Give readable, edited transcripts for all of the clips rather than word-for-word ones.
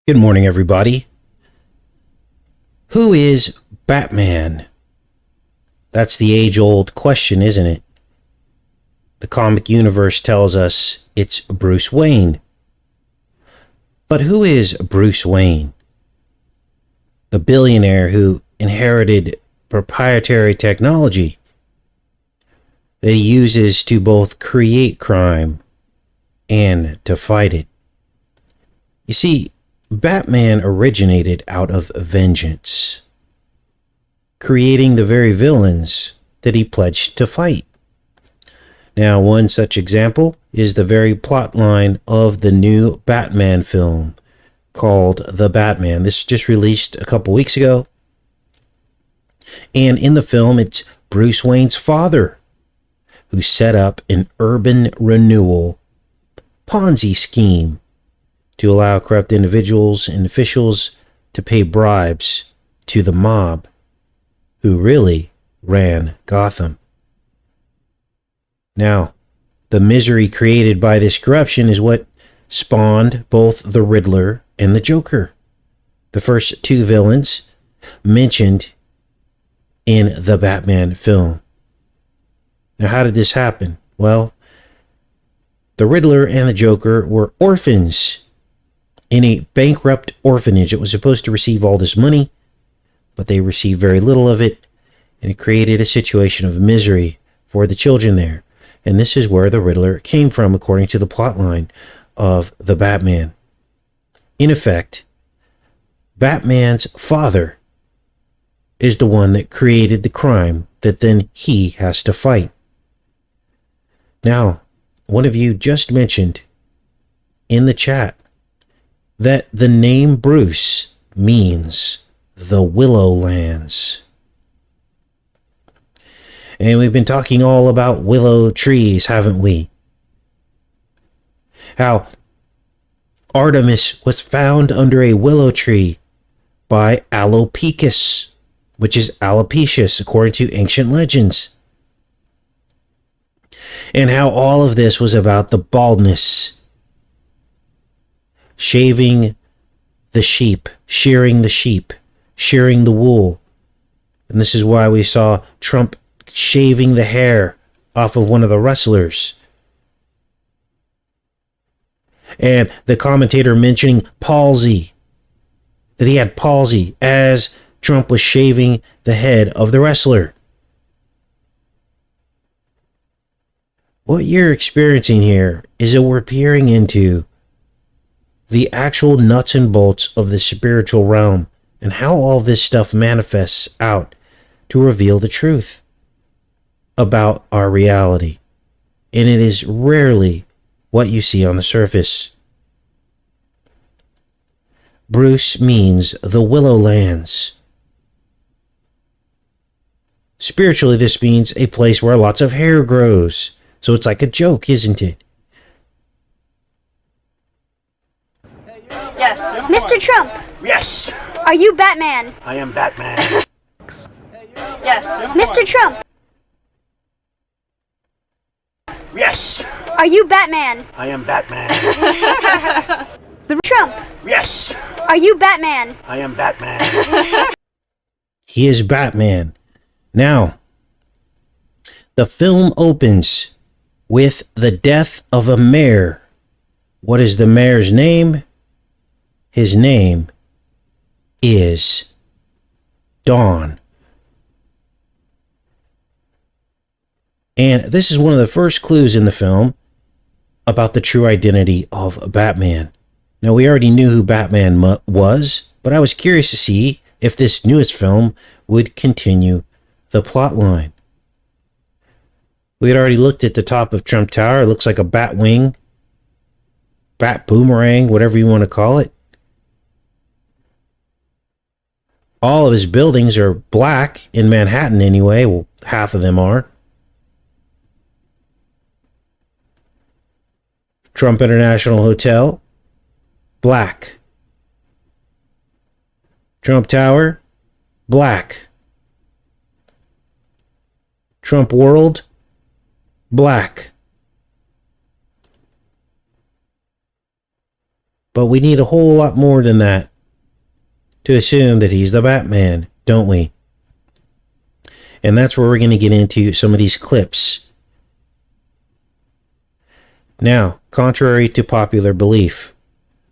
Good morning, everybody. Who is Batman? That's the age-old question, isn't it? The comic universe tells us it's Bruce Wayne. But who is Bruce Wayne? The billionaire who inherited proprietary technology that he uses to both create crime and to fight it. You see, Batman originated out of vengeance, creating the very villains that he pledged to fight. Now, one such example is the very plot line of the new Batman film called The Batman. This was just released a couple weeks ago. And in the film, it's Bruce Wayne's father who set up an urban renewal Ponzi scheme to allow corrupt individuals and officials to pay bribes to the mob who really ran Gotham. Now, the misery created by this corruption is what spawned both the Riddler and the Joker, the first two villains mentioned in the Batman film. Now, how did this happen? Well, the Riddler and the Joker were orphans in a bankrupt orphanage. It was supposed to receive all this money, but they received very little of it, and it created a situation of misery for the children there. And this is where the Riddler came from, according to the plotline of the Batman. In effect, Batman's father is the one that created the crime that then he has to fight. Now, one of you just mentioned in the chat that the name Bruce means the Willow Lands. And we've been talking all about willow trees, haven't we? How Artemis was found under a willow tree by Alopecus, which is Aloysius, according to ancient legends. And how all of this was about the baldness, shaving the sheep, shearing the wool. And this is why we saw Trump shaving the hair off of one of the wrestlers. And the commentator mentioning palsy, that he had palsy as Trump was shaving the head of the wrestler. What you're experiencing here is that we're peering into the actual nuts and bolts of the spiritual realm and how all this stuff manifests out to reveal the truth about our reality. And it is rarely what you see on the surface. Bruce means the Willow Lands. Spiritually, this means a place where lots of hair grows. So it's like a joke, isn't it? Yes. Mr. Trump. Yes. Are you Batman? I am Batman. Yes. Mr. Trump. Yes. Are you Batman? I am Batman. Trump. Yes. Are you Batman? I am Batman. He is Batman. Now, the film opens with the death of a mayor. What is the mayor's name? His name is Dawn. And this is one of the first clues in the film about the true identity of Batman. Now, we already knew who Batman was, but I was curious to see if this newest film would continue the plot line. We had already looked at the top of Trump Tower. It looks like a bat wing, bat boomerang, whatever you want to call it. All of his buildings are black, in Manhattan anyway. Well, half of them are. Trump International Hotel, black. Trump Tower, black. Trump World, black. But we need a whole lot more than that to assume that he's the Batman, don't we? And that's where we're going to get into some of these clips. Now, contrary to popular belief,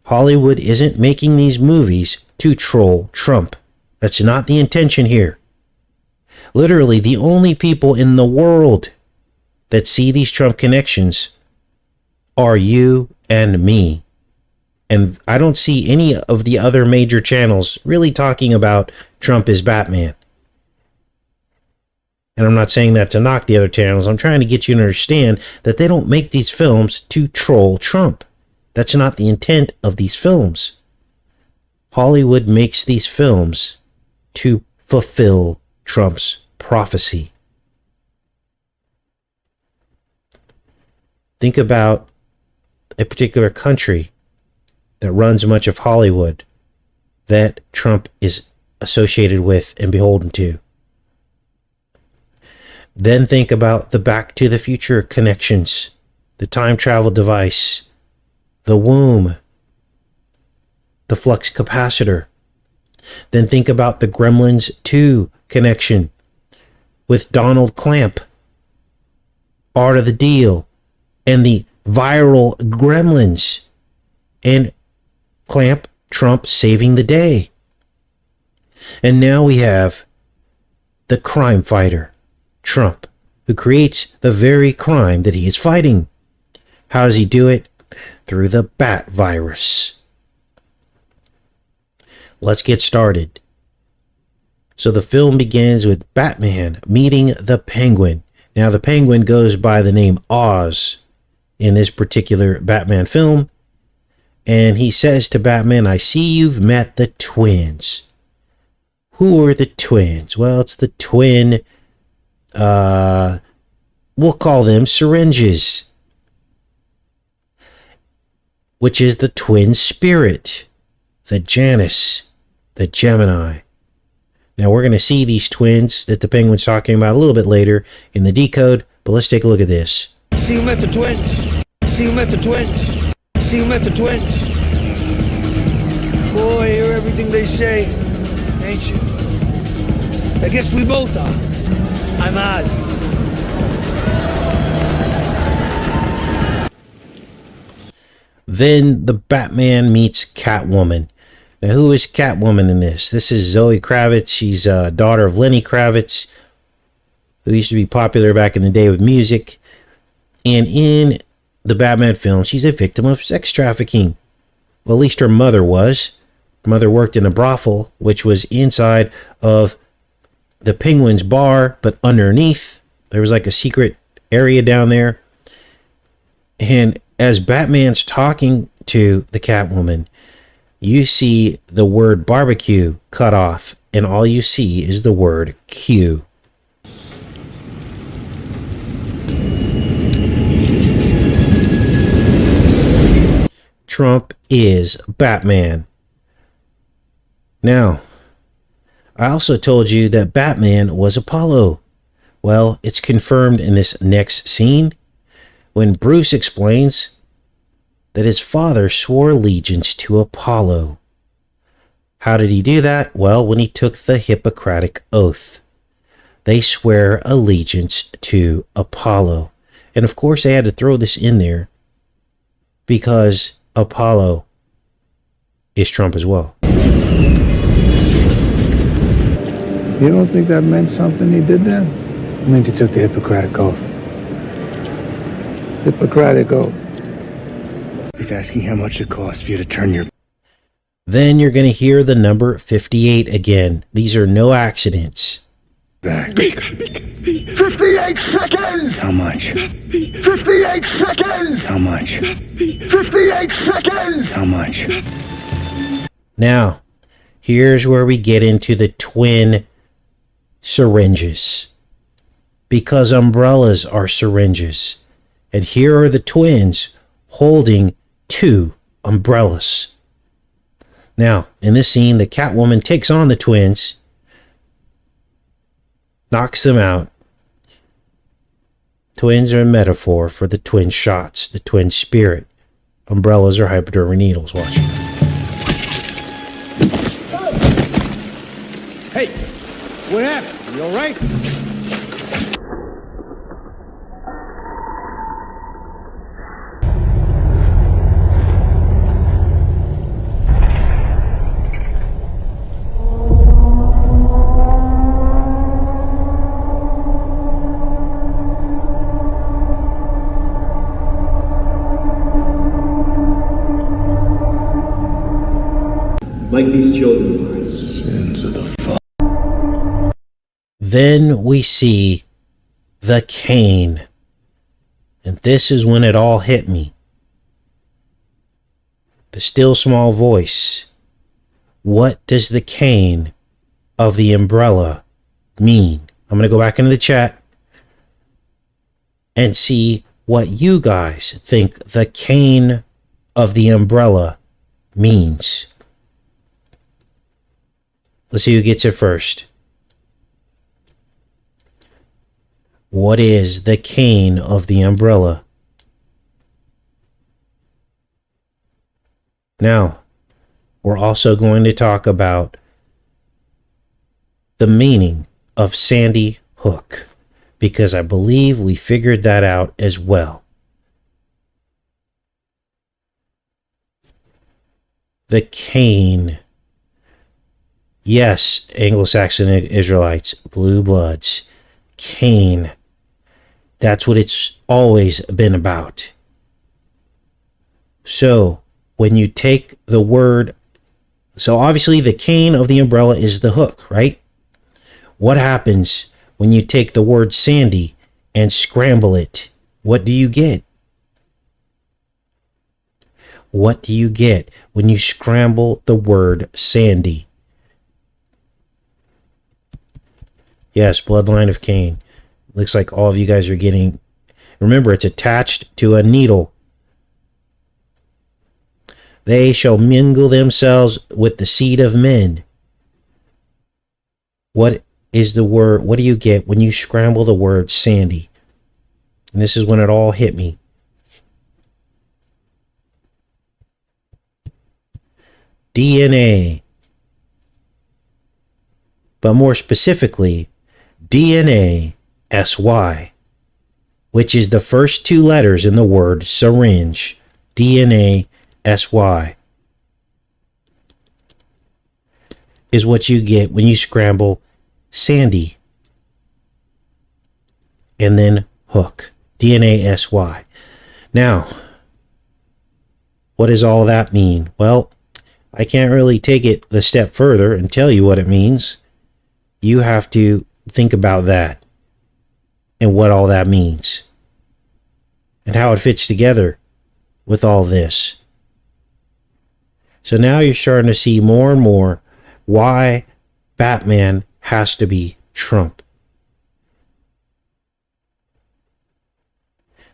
Hollywood isn't making these movies to troll Trump. That's not the intention here. Literally, the only people in the world that see these Trump connections are you and me. And I don't see any of the other major channels really talking about Trump as Batman. And I'm not saying that to knock the other channels. I'm trying to get you to understand that they don't make these films to troll Trump. That's not the intent of these films. Hollywood makes these films to fulfill Trump's prophecy. Think about a particular country that runs much of Hollywood that Trump is associated with and beholden to. Then think about the Back to the Future connections, the time travel device, the womb, the flux capacitor. Then think about the Gremlins 2 connection with Donald Clamp, Art of the Deal, and the viral Gremlins, and Clamp, Trump saving the day. And now we have the crime fighter, Trump, who creates the very crime that he is fighting. How does he do it? Through the bat virus. Let's get started. So the film begins with Batman meeting the Penguin. Now the Penguin goes by the name Oz in this particular Batman film. And he says to Batman, I see you've met the twins. Who are the twins? Well, it's the twin, we'll call them syringes, which is the twin spirit, the Janus, the Gemini. Now we're going to see these twins that the Penguin's talking about a little bit later in the decode, but let's take a look at this. See you met the twins. See you met the twins. See you met the twins. Boy, I hear everything they say, ain't you? I guess we both are. I'm Oz. Then the Batman meets Catwoman. Now, who is Catwoman in this? This is Zoe Kravitz. She's a daughter of Lenny Kravitz, who used to be popular back in the day with music. And in the Batman film, she's a victim of sex trafficking. Well, at least her mother was. Her mother worked in a brothel, which was inside of the Penguin's bar, but underneath. There was like a secret area down there. And as Batman's talking to the Catwoman, you see the word barbecue cut off, and all you see is the word Q. Trump is Batman. Now, I also told you that Batman was Apollo. Well, it's confirmed in this next scene when Bruce explains that his father swore allegiance to Apollo. How did he do that? Well, when he took the Hippocratic Oath. They swear allegiance to Apollo. And of course, they had to throw this in there because Apollo is Trump as well. You don't think that meant something he did that? It means he took the Hippocratic Oath. Hippocratic Oath. He's asking how much it costs for you to turn your... Then you're going to hear the number 58 again. These are no accidents. back. 58 seconds! How much? 58 seconds! How much? 58 seconds! How much? Now, here's where we get into the twin syringes. Because umbrellas are syringes. And here are the twins holding two umbrellas. Now, in this scene, the Catwoman takes on the twins, knocks them out. Twins are a metaphor for the twin shots, the twin spirit. Umbrellas are hypodermic needles. Watch. Hey, what happened? You all right? Like these children. Sins of the father. Then we see the cane. And this is when it all hit me. The still small voice. What does the cane of the umbrella mean? I'm going to go back into the chat and see what you guys think the cane of the umbrella means. Let's see who gets it first. What is the cane of the umbrella? Now, we're also going to talk about the meaning of Sandy Hook, because I believe we figured that out as well. The cane. Yes, Anglo-Saxon Israelites, blue bloods, cane. That's what it's always been about. So, when you take the word, so obviously the cane of the umbrella is the hook, right? What happens when you take the word Sandy and scramble it? What do you get? What do you get when you scramble the word Sandy? Yes, bloodline of Cain. Looks like all of you guys are getting... Remember, it's attached to a needle. They shall mingle themselves with the seed of men. What is the word? What do you get when you scramble the word Sandy? And this is when it all hit me. DNA. But more specifically, DNA-SY, which is the first two letters in the word syringe. DNA-SY is what you get when you scramble Sandy and then hook. DNA-SY. Now, what does all that mean? Well, I can't really take it the step further and tell you what it means. You have to think about that and what all that means and how it fits together with all this. So now you're starting to see more and more why Batman has to be Trump.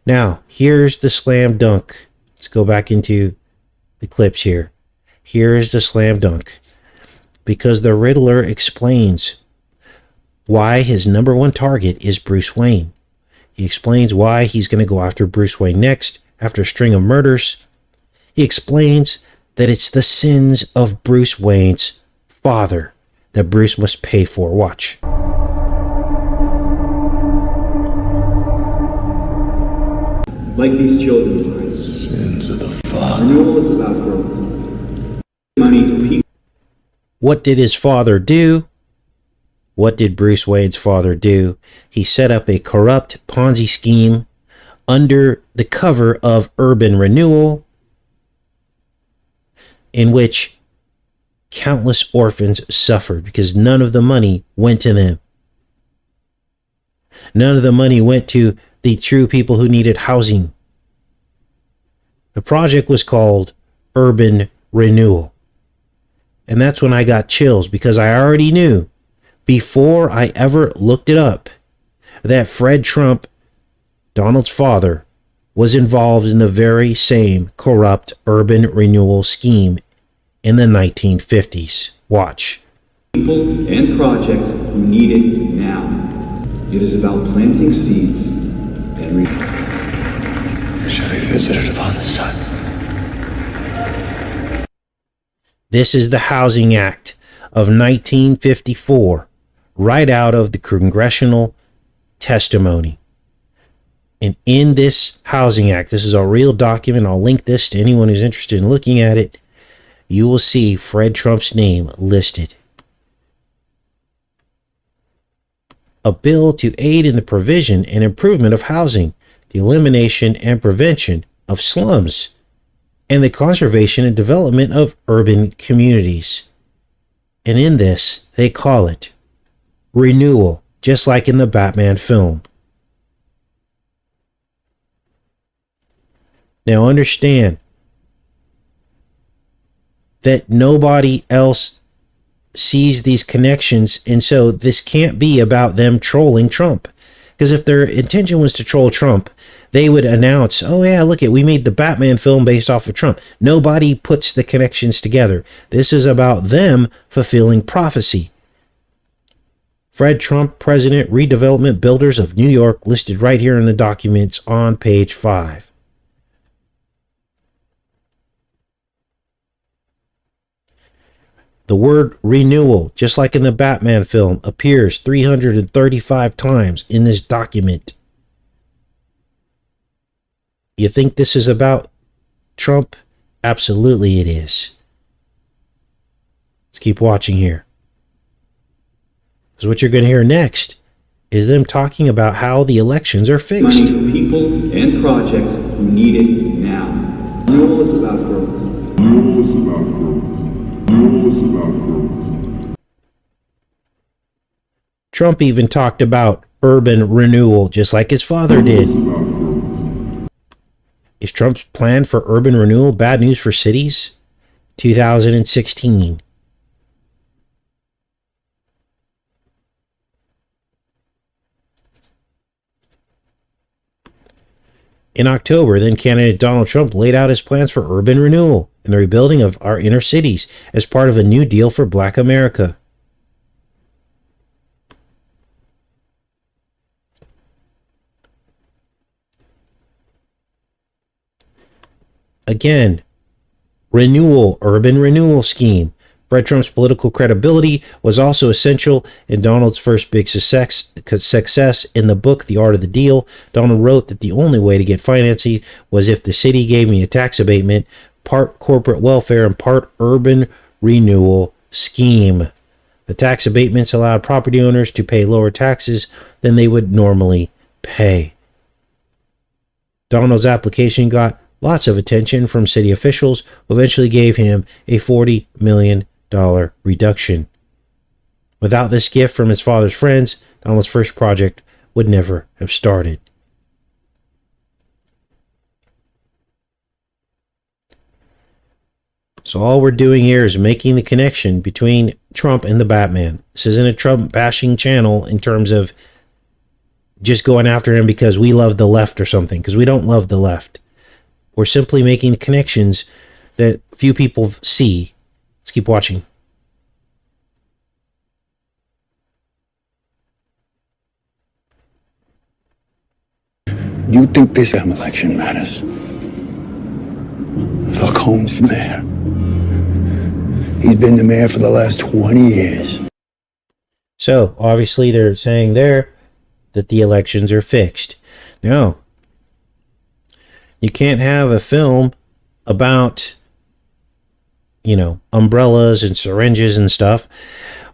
Now, here's the slam dunk. Let's go back into the clips here. Here's the slam dunk. Because the Riddler explains why his number one target is Bruce Wayne. He explains why he's going to go after Bruce Wayne next, after a string of murders. He explains that it's the sins of Bruce Wayne's father that Bruce must pay for. Watch. Like these children. Sins of the father. Renewal is about growth. Money to people. What did his father do? What did Bruce Wayne's father do? He set up a corrupt Ponzi scheme under the cover of urban renewal, in which countless orphans suffered because none of the money went to them. None of the money went to the true people who needed housing. The project was called Urban Renewal. And that's when I got chills, because I already knew, before I ever looked it up, that Fred Trump, Donald's father, was involved in the very same corrupt urban renewal scheme in the 1950s. Watch. People and projects who need it now. It is about planting seeds and Shall be visited upon the sun. This is the Housing Act of 1954, right out of the congressional testimony. And in this Housing Act, this is a real document. I'll link this to anyone who's interested in looking at it. You will see Fred Trump's name listed. A bill to aid in the provision and improvement of housing, the elimination and prevention of slums, and the conservation and development of urban communities. And in this, they call it renewal, just like in the Batman film. Now understand that nobody else sees these connections, and so this can't be about them trolling Trump. Because if their intention was to troll Trump, they would announce, oh yeah, look we made the Batman film based off of Trump. Nobody puts the connections together. This is about them fulfilling prophecy. Fred Trump, President, Redevelopment Builders of New York, listed right here in the documents on page 5. The word renewal, just like in the Batman film, appears 335 times in this document. You think this is about Trump? Absolutely it is. Let's keep watching here. Because what you're going to hear next is them talking about how the elections are fixed. Money for people and projects who need it now. Renewal is about growth. Renewal is about growth. Renewal is about growth. Trump even talked about urban renewal, just like his father did. Is Trump's plan for urban renewal bad news for cities? 2016. In October, then candidate Donald Trump laid out his plans for urban renewal and the rebuilding of our inner cities as part of a new deal for Black America. Again, renewal, urban renewal scheme. Fred Trump's political credibility was also essential in Donald's first big success in the book, The Art of the Deal. Donald wrote that the only way to get financing was if the city gave me a tax abatement, part corporate welfare and part urban renewal scheme. The tax abatements allowed property owners to pay lower taxes than they would normally pay. Donald's application got lots of attention from city officials, who eventually gave him a $40 million reduction. Without this gift from his father's friends, Donald's first project would never have started. So all we're doing here is making the connection between Trump and the Batman. This isn't a Trump bashing channel in terms of just going after him because we love the left or something, because we don't love the left. We're simply making the connections that few people see. Let's keep watching. You think this election matters? Fuck Holmes' mayor. He's been the mayor for the last 20 years. So, obviously, they're saying there that the elections are fixed. No. You can't have a film about, umbrellas and syringes and stuff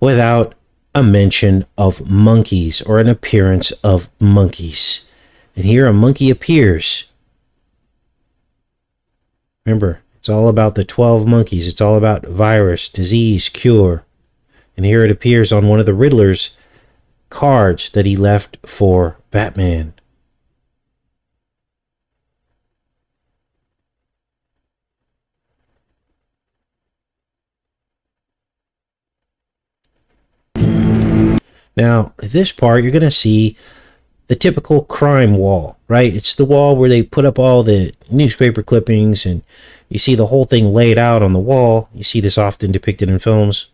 without a mention of monkeys or an appearance of monkeys. And here a monkey appears. Remember, it's all about the 12 monkeys. It's all about virus, disease, cure. And here it appears on one of the Riddler's cards that he left for Batman. Now, this part, you're going to see the typical crime wall, right? It's the wall where they put up all the newspaper clippings and you see the whole thing laid out on the wall. You see this often depicted in films.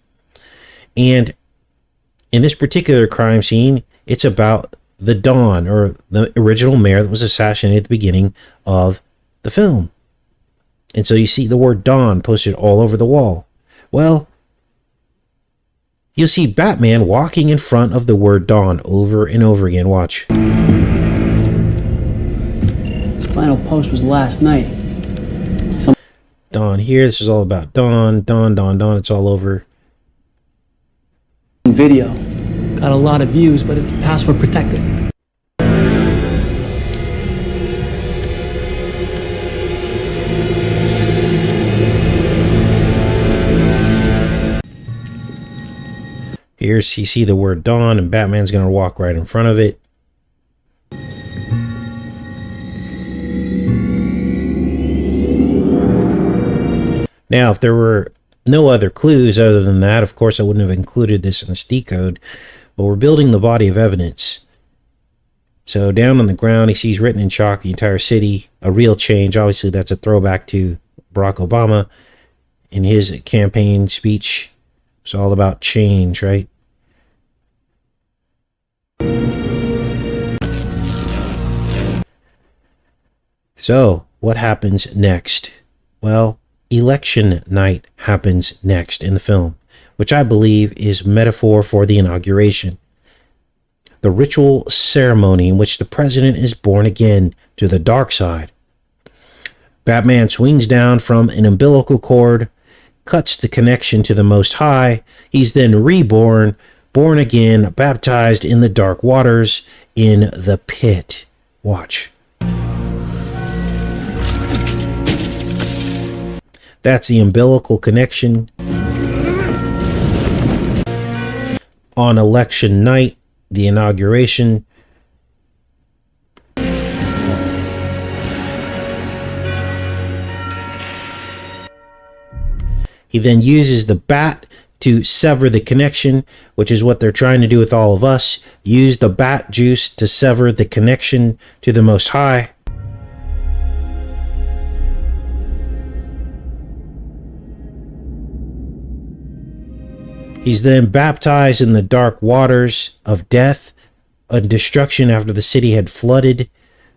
And in this particular crime scene, it's about the Don, or the original mayor that was assassinated at the beginning of the film. And so you see the word Don posted all over the wall. Well, you'll see Batman walking in front of the word dawn over and over again. Watch. His final post was last night. Dawn here. This is all about dawn, dawn, dawn, dawn. It's all over. Video. Got a lot of views, but it's password protected. Here's you see the word dawn, and Batman's going to walk right in front of it. Now, if there were no other clues other than that, of course I wouldn't have included this in this decode, but we're building the body of evidence. So down on the ground, he sees written in chalk the entire city, a real change. Obviously, that's a throwback to Barack Obama in his campaign speech. It's all about change, right? So, what happens next? Well, election night happens next in the film, which I believe is metaphor for the inauguration. The ritual ceremony in which the president is born again to the dark side. Batman swings down from an umbilical cord, cuts the connection to the Most High. He's then reborn, born again, baptized in the dark waters in the pit. Watch. That's the umbilical connection. On election night, the inauguration. He then uses the bat to sever the connection, which is what they're trying to do with all of us. Use the bat juice to sever the connection to the Most High. He's then baptized in the dark waters of death and destruction after the city had flooded.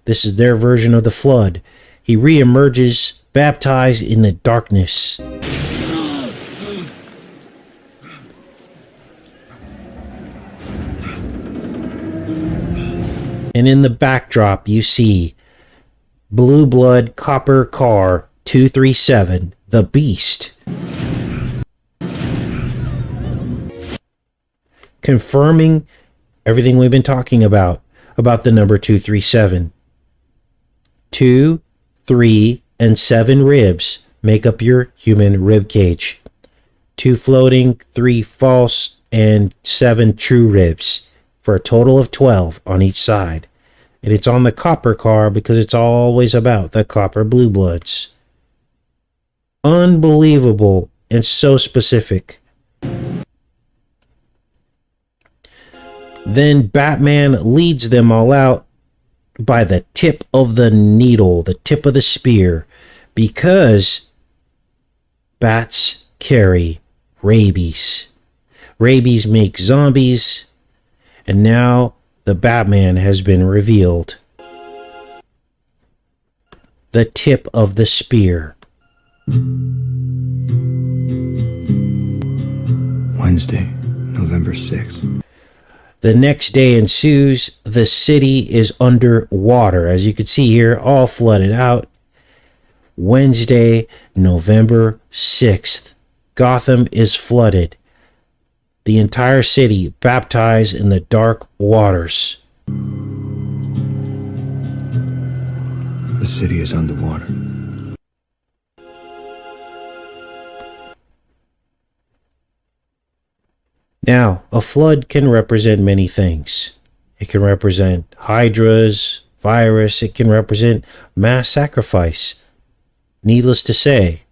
This is their version of the flood. He reemerges, baptized in the darkness. And in the backdrop, you see Blue Blood Copper Car 237, the Beast. Confirming everything we've been talking about the number 237. 2, 3, and 7 ribs make up your human rib cage. 2 floating, 3 false, and 7 true ribs, for a total of 12 on each side. And it's on the copper car because it's always about the copper blue bloods. Unbelievable and so specific. Then Batman leads them all out by the tip of the needle, the tip of the spear, because bats carry rabies. Rabies make zombies, and now the Batman has been revealed. The tip of the spear. Wednesday, November 6th. The next day ensues. The city is under water. As you can see here, all flooded out. Wednesday, November 6th. Gotham is flooded. The entire city baptized in the dark waters. The city is underwater. Now, a flood can represent many things. It can represent hydras, virus. It can represent mass sacrifice. Needless to say,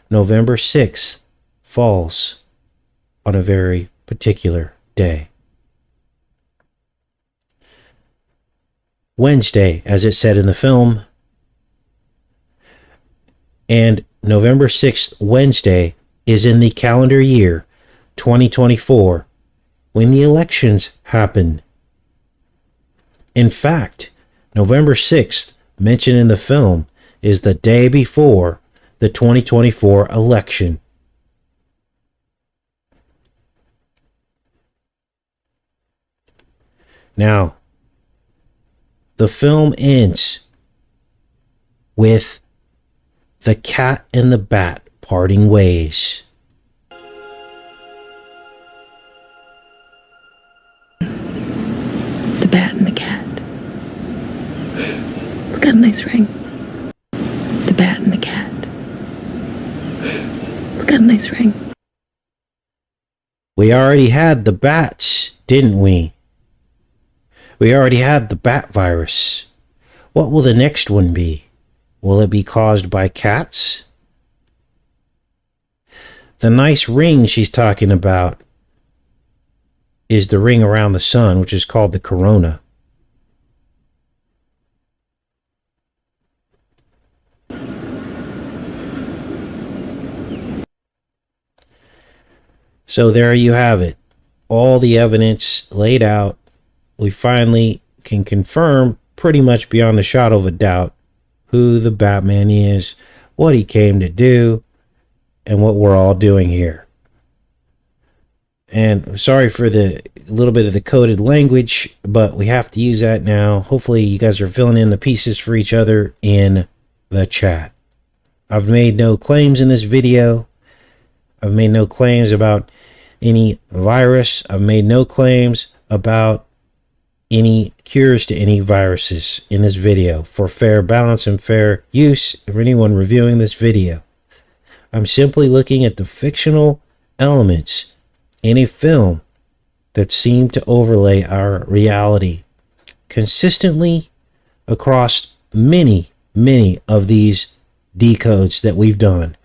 November 6th falls on a very particular day. Wednesday, as it said in the film, and November 6th, Wednesday, is in the calendar year 2024, when the elections happen. In fact, November 6th, mentioned in the film, is the day before the 2024 election. Now, the film ends with the cat and the bat parting ways. The bat and the cat. It's got a nice ring. The bat and the cat. It's got a nice ring. We already had the bats, didn't we? We already had the bat virus. What will the next one be? Will it be caused by cats? The nice ring she's talking about is the ring around the sun, which is called the corona. So there you have it. All the evidence laid out. We finally can confirm pretty much beyond a shadow of a doubt who the Batman is, what he came to do, and what we're all doing here. And sorry for the little bit of the coded language, but we have to use that now. Hopefully you guys are filling in the pieces for each other in the chat. I've made no claims in this video. I've made no claims about any virus. I've made no claims about any cures to any viruses in this video for fair balance and fair use of anyone reviewing this video. I'm simply looking at the fictional elements in a film that seem to overlay our reality consistently across many of these decodes that we've done.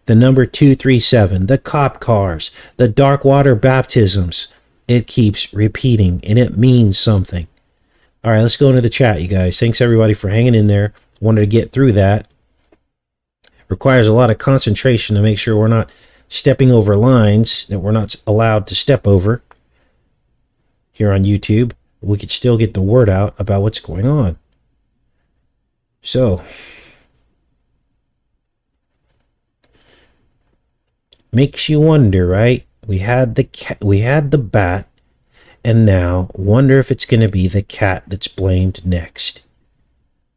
The number 237, the cop cars, the dark water baptisms. It keeps repeating and it means something. All right, let's go into the chat, you guys. Thanks everybody for hanging in there. Wanted to get through that. Requires a lot of concentration to make sure we're not stepping over lines that we're not allowed to step over here on YouTube. We could still get the word out about what's going on. So, makes you wonder, right? We had the cat, we had the bat, and now wonder if it's going to be the cat that's blamed next.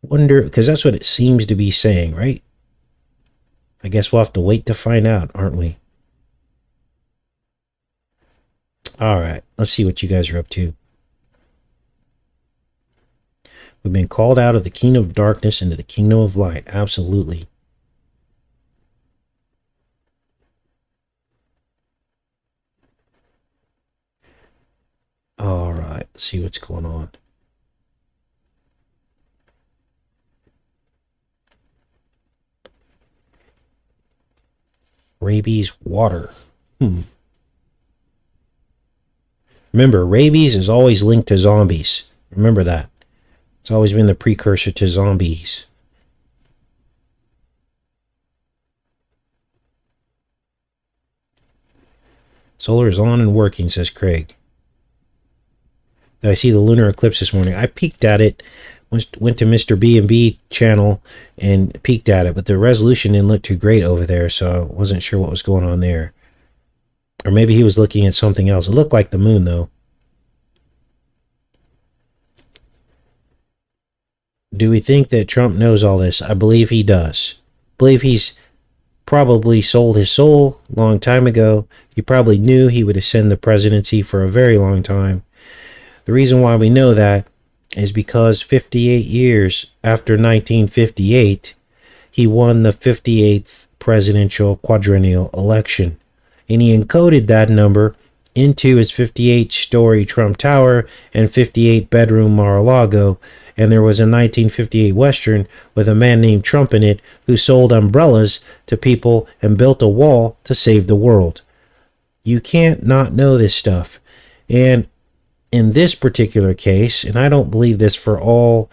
Wonder, because that's what it seems to be saying, right? I guess we'll have to wait to find out, aren't we? All right, let's see what you guys are up to. We've been called out of the kingdom of darkness into the kingdom of light. Absolutely. All right, let's see what's going on. Rabies water. Remember, rabies is always linked to zombies. Remember that. It's always been the precursor to zombies. Solar is on and working, says Craig. I see the lunar eclipse this morning. I peeked at it, went to Mr. B&B channel and peeked at it, but the resolution didn't look too great over there, so I wasn't sure what was going on there. Or maybe he was looking at something else. It looked like the moon, though. Do we think that Trump knows all this? I believe he does. I believe he's probably sold his soul a long time ago. He probably knew he would ascend the presidency for a very long time. The reason why we know that is because 58 years after 1958, he won the 58th presidential quadrennial election. And he encoded that number into his 58-story Trump Tower and 58-bedroom Mar-a-Lago. And there was a 1958 Western with a man named Trump in it who sold umbrellas to people and built a wall to save the world. You can't not know this stuff. And in this particular case, and I don't believe this for all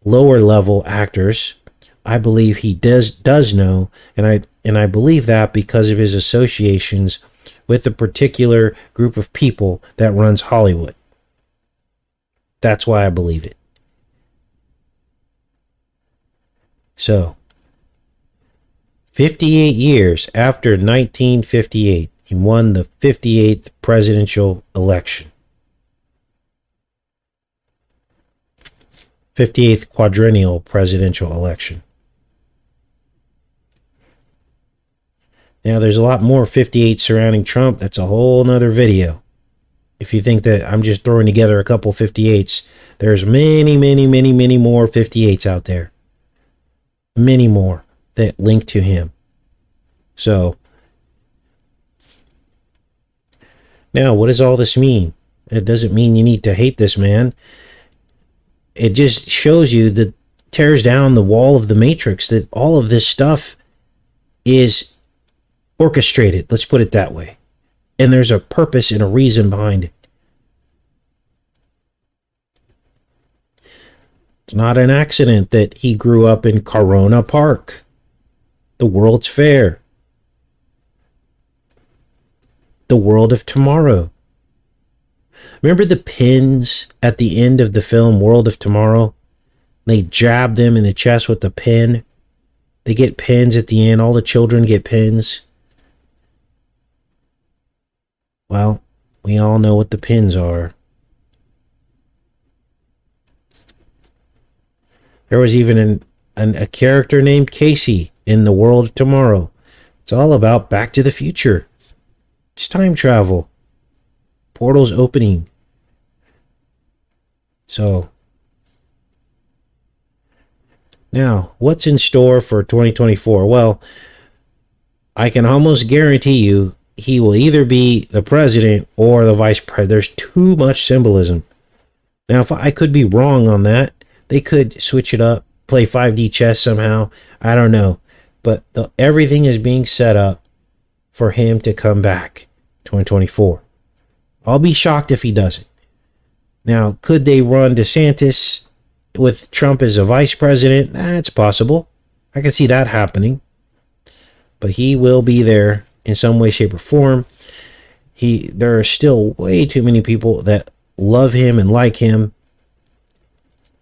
lower level actors, I believe he does know, and I believe that because of his associations with the particular group of people that runs Hollywood. That's why I believe it. So, 58 years after 1958, he won the 58th presidential election. 58th quadrennial presidential election. Now, there's a lot more 58 surrounding Trump. That's a whole nother video. If you think that I'm just throwing together a couple 58s, there's many, many, many, many more 58s out there. Many more that link to him. So, now, what does all this mean? It doesn't mean you need to hate this man. It just shows you that tears down the wall of the matrix, that all of this stuff is orchestrated. Let's put it that way. And there's a purpose and a reason behind it. It's not an accident that he grew up in Corona Park, the World's Fair, the world of tomorrow. Remember the pins at the end of the film World of Tomorrow? They jab them in the chest with the pin. They get pins at the end. All the children get pins. Well, we all know what the pins are. There was even a character named Casey in the World of Tomorrow. It's all about Back to the Future. It's time travel. Portals opening. So, now, what's in store for 2024? Well, I can almost guarantee you he will either be the president or the vice president. There's too much symbolism. Now, if I could be wrong on that, they could switch it up, play 5D chess somehow. I don't know. But everything is being set up for him to come back 2024. I'll be shocked if he doesn't. Now, could they run DeSantis with Trump as a vice president? That's possible. I can see that happening. But he will be there in some way, shape, or form. There are still way too many people that love him and like him.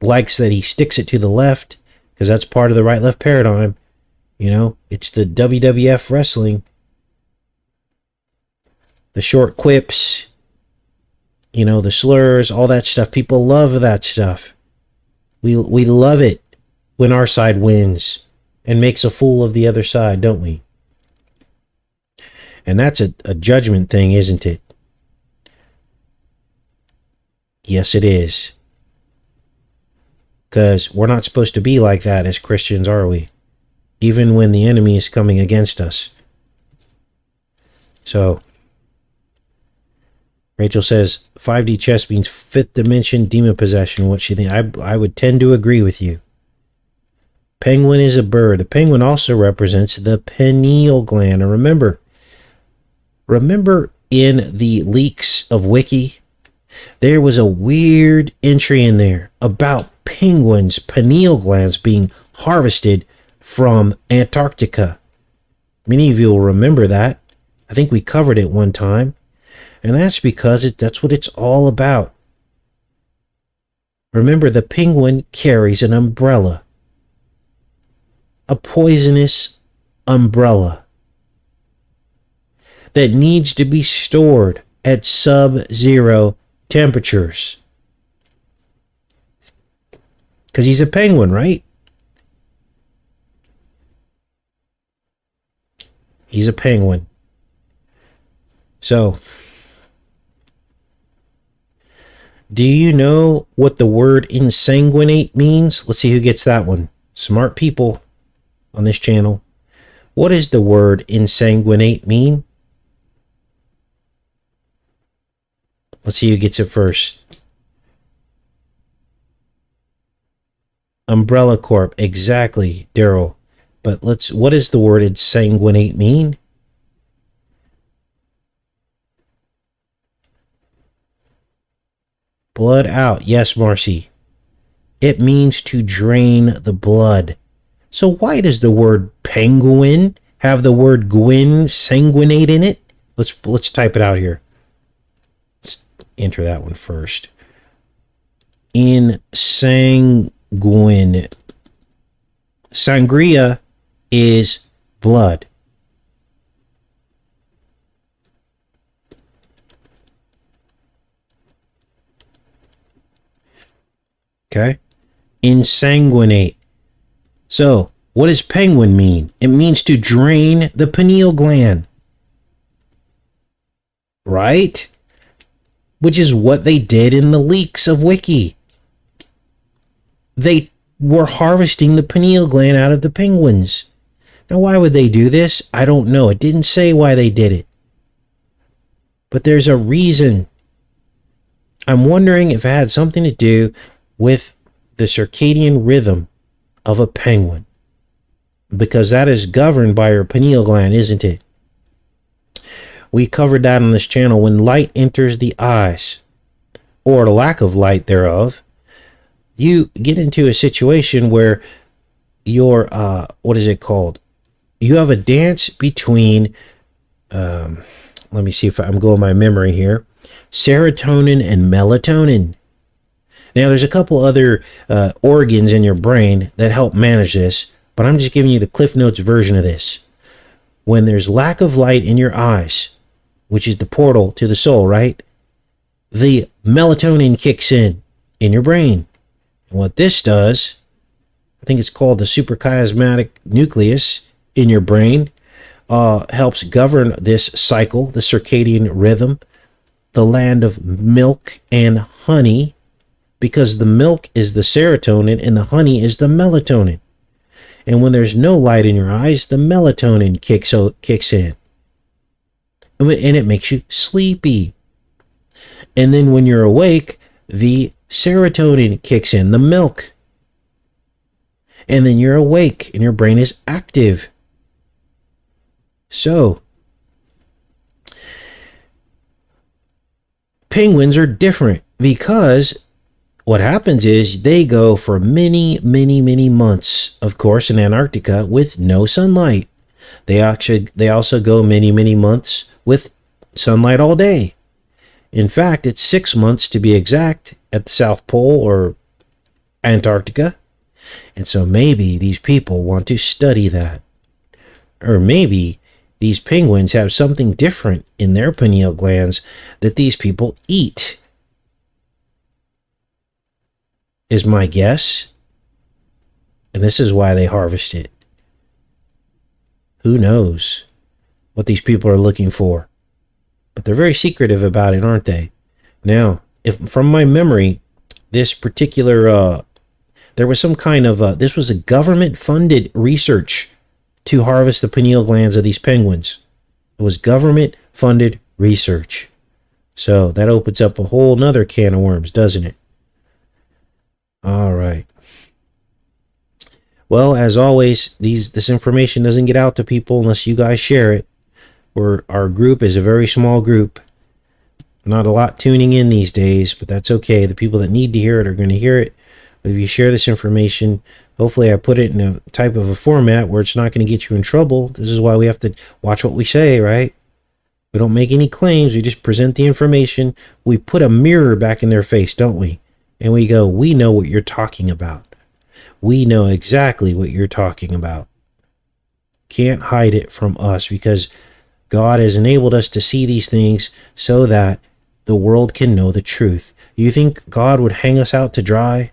Likes that he sticks it to the left, because that's part of the right-left paradigm. You know, it's the WWF wrestling. The short quips, you know, the slurs, all that stuff. People love that stuff. We love it when our side wins and makes a fool of the other side, don't we? And that's a judgment thing, isn't it? Yes, it is. Because we're not supposed to be like that as Christians, are we? Even when the enemy is coming against us. So, Rachel says, 5D chess means fifth dimension demon possession. What she think? I would tend to agree with you. Penguin is a bird. The penguin also represents the pineal gland. And remember in the leaks of Wiki, there was a weird entry in there about penguins' pineal glands being harvested from Antarctica. Many of you will remember that. I think we covered it one time. And that's because that's what it's all about. Remember, the penguin carries an umbrella. A poisonous umbrella that needs to be stored at sub-zero temperatures. Because he's a penguin, right? He's a penguin. So, do you know what the word insanguinate means? Let's see who gets that one. Smart people on this channel. What does the word insanguinate mean? Let's see who gets it first. Umbrella Corp. Exactly, Daryl. But what does the word insanguinate mean? Blood out. Yes, Marcy. It means to drain the blood. So why does the word penguin have the word gwyn sanguinate in it? Let's type it out here. Let's enter that one first. Insanguine. Sangria is blood. Okay? Insanguinate. So, what does penguin mean? It means to drain the pineal gland. Right? Which is what they did in the leaks of Wiki. They were harvesting the pineal gland out of the penguins. Now, why would they do this? I don't know. It didn't say why they did it. But there's a reason. I'm wondering if it had something to do with the circadian rhythm of a penguin. Because that is governed by your pineal gland, isn't it? We covered that on this channel. When light enters the eyes, or the lack of light thereof, you get into a situation where your, what is it called? You have a dance between, let me see if I'm going by memory here, serotonin and melatonin. Now, there's a couple other organs in your brain that help manage this, but I'm just giving you the Cliff Notes version of this. When there's lack of light in your eyes, which is the portal to the soul, right? The melatonin kicks in your brain. And what this does, I think it's called the suprachiasmatic nucleus in your brain, helps govern this cycle, the circadian rhythm, the land of milk and honey, because the milk is the serotonin and the honey is the melatonin. And when there's no light in your eyes, the melatonin kicks in. And it makes you sleepy. And then when you're awake, the serotonin kicks in, the milk. And then you're awake and your brain is active. So, penguins are different because what happens is they go for many, many, many months, of course, in Antarctica with no sunlight. They also go many, many months with sunlight all day. In fact, it's 6 months to be exact at the South Pole or Antarctica. And so maybe these people want to study that. Or maybe these penguins have something different in their pineal glands that these people eat. Is my guess. And this is why they harvest it. Who knows what these people are looking for? But they're very secretive about it, aren't they? Now, if from my memory, this particular, there was some kind of, this was a government-funded research to harvest the pineal glands of these penguins. It was government-funded research. So that opens up a whole nother can of worms, doesn't it? All right. Well, as always, this information doesn't get out to people unless you guys share it. Our group is a very small group. Not a lot tuning in these days, but that's okay. The people that need to hear it are going to hear it. But if you share this information, hopefully I put it in a type of a format where it's not going to get you in trouble. This is why we have to watch what we say, right? We don't make any claims. We just present the information. We put a mirror back in their face, don't we? And we go, we know what you're talking about. We know exactly what you're talking about. Can't hide it from us because God has enabled us to see these things so that the world can know the truth. You think God would hang us out to dry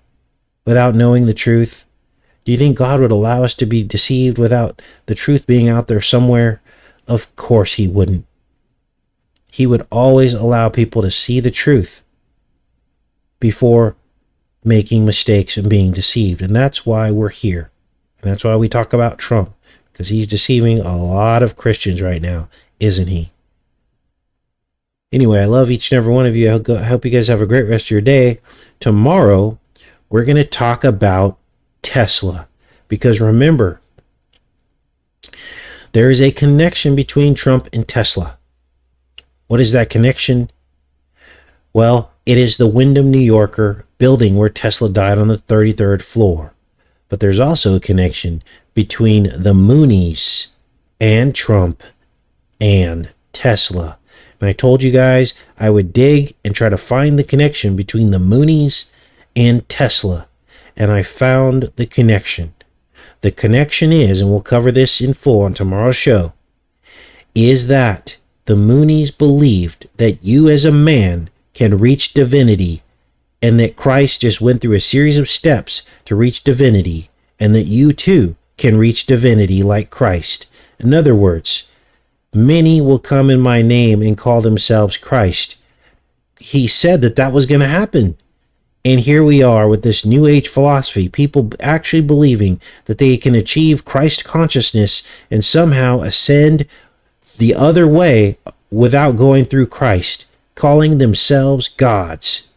without knowing the truth? Do you think God would allow us to be deceived without the truth being out there somewhere? Of course he wouldn't. He would always allow people to see the truth before making mistakes and being deceived. And that's why we're here. And that's why we talk about Trump, because he's deceiving a lot of Christians right now, isn't he? Anyway, I love each and every one of you. I hope you guys have a great rest of your day. Tomorrow, we're going to talk about Tesla. Because remember, there is a connection between Trump and Tesla. What is that connection? Well, it is the Wyndham New Yorker building where Tesla died on the 33rd floor. But there's also a connection between the Moonies and Trump and Tesla. And I told you guys I would dig and try to find the connection between the Moonies and Tesla. And I found the connection. The connection is, and we'll cover this in full on tomorrow's show, is that the Moonies believed that you as a man can reach divinity and that Christ just went through a series of steps to reach divinity, and that you too can reach divinity like Christ. In other words, many will come in my name and call themselves Christ. He said that that was going to happen. And here we are with this new age philosophy, people actually believing that they can achieve Christ consciousness and somehow ascend the other way without going through Christ, calling themselves gods.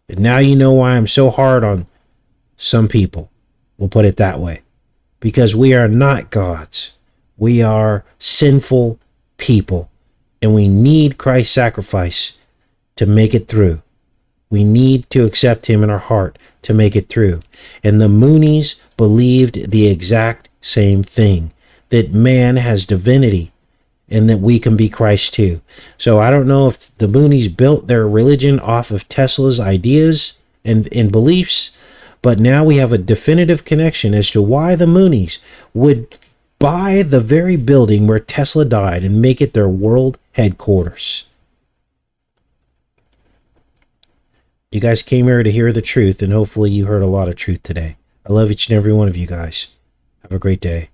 And now you know why I'm so hard on some people. We'll put it that way. Because we are not gods. We are sinful people. And we need Christ's sacrifice to make it through. We need to accept him in our heart to make it through. And the Moonies believed the exact same thing. That man has divinity and that we can be Christ too. So I don't know if the Moonies built their religion off of Tesla's ideas and beliefs, but now we have a definitive connection as to why the Moonies would buy the very building where Tesla died and make it their world headquarters. You guys came here to hear the truth, and hopefully you heard a lot of truth today. I love each and every one of you guys. Have a great day.